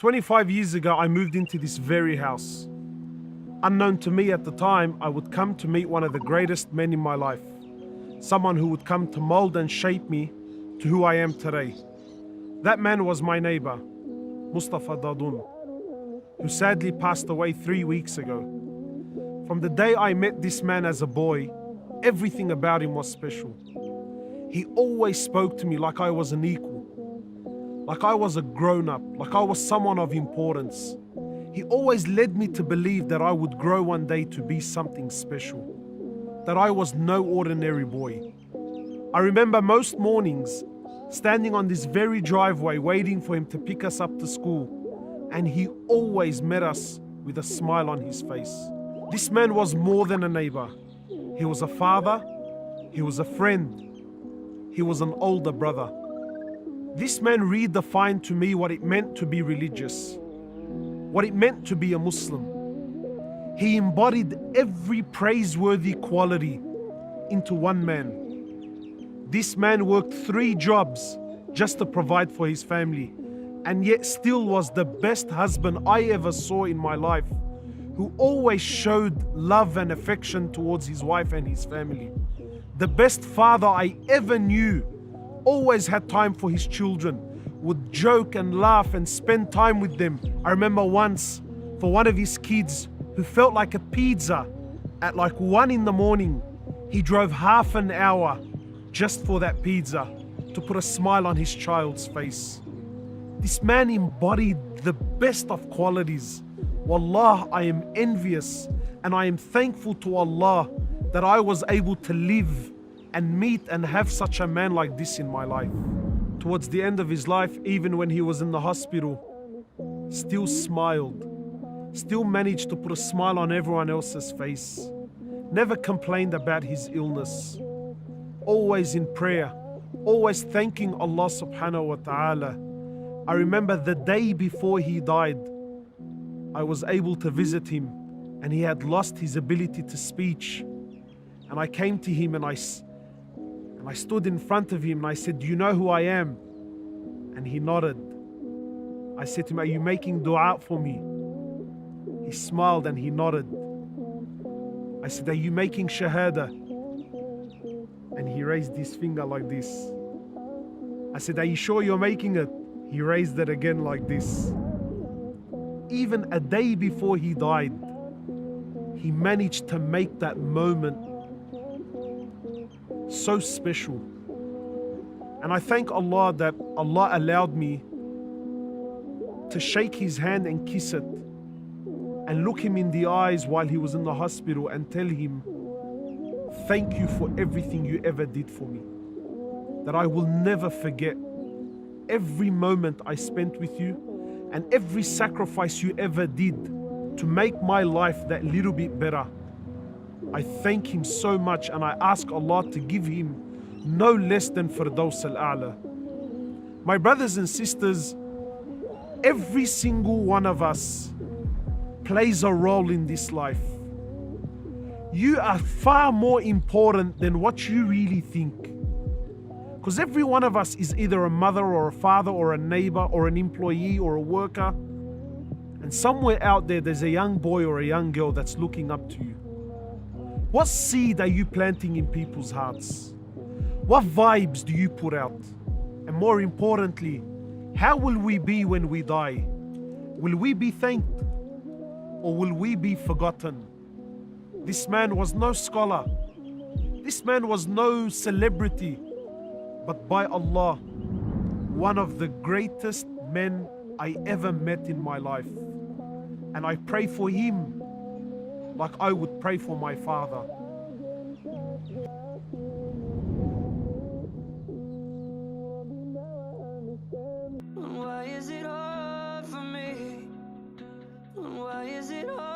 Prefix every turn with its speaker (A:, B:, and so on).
A: 25 years ago, I moved into this very house. Unknown to me at the time, I would come to meet one of the greatest men in my life. Someone who would come to mold and shape me to who I am today. That man was my neighbor, Mustafa Dadun, who sadly passed away 3 weeks ago. From the day I met this man as a boy, everything about him was special. He always spoke to me like I was an equal, like I was a grown-up, like I was someone of importance. He always led me to believe that I would grow one day to be something special, that I was no ordinary boy. I remember most mornings standing on this very driveway waiting for him to pick us up to school, and he always met us with a smile on his face. This man was more than a neighbor. He was a father, he was a friend, he was an older brother. This man redefined to me what it meant to be religious, what it meant to be a Muslim. He embodied every praiseworthy quality into one man. This man worked 3 jobs just to provide for his family, and yet still was the best husband I ever saw in my life, who always showed love and affection towards his wife and his family. The best father I ever knew, always had time for his children, would joke and laugh and spend time with them. I remember once, for one of his kids who felt like a pizza at like 1 in the morning, he drove half an hour just for that pizza to put a smile on his child's face. This man embodied the best of qualities. Wallah, I am envious and I am thankful to Allah that I was able to live and meet and have such a man like this in my life. Towards the end of his life, even when he was in the hospital, still smiled, still managed to put a smile on everyone else's face, never complained about his illness, always in prayer, always thanking Allah subhanahu wa ta'ala. I remember the day before he died, I was able to visit him and he had lost his ability to speech. And I came to him and I stood in front of him and I said, "Do you know who I am?" And he nodded. I said to him, "Are you making dua for me?" He smiled and he nodded. I said, "Are you making shahada?" And he raised his finger like this. I said, "Are you sure you're making it?" He raised it again like this. Even a day before he died, he managed to make that moment so special. And I thank Allah that Allah allowed me to shake his hand and kiss it and look him in the eyes while he was in the hospital and tell him, "Thank you for everything you ever did for me. That I will never forget every moment I spent with you and every sacrifice you ever did to make my life that little bit better." I thank him so much and I ask Allah to give him no less than Firdaus al-A'la. My brothers and sisters, every single one of us plays a role in this life. You are far more important than what you really think. Because every one of us is either a mother or a father or a neighbor or an employee or a worker. And somewhere out there, there's a young boy or a young girl that's looking up to you. What seed are you planting in people's hearts? What vibes do you put out? And more importantly, how will we be when we die? Will we be thanked or will we be forgotten? This man was no scholar. This man was no celebrity. But by Allah, one of the greatest men I ever met in my life. And I pray for him like I would pray for my father.
B: Why is it hard for me? Why is it hard?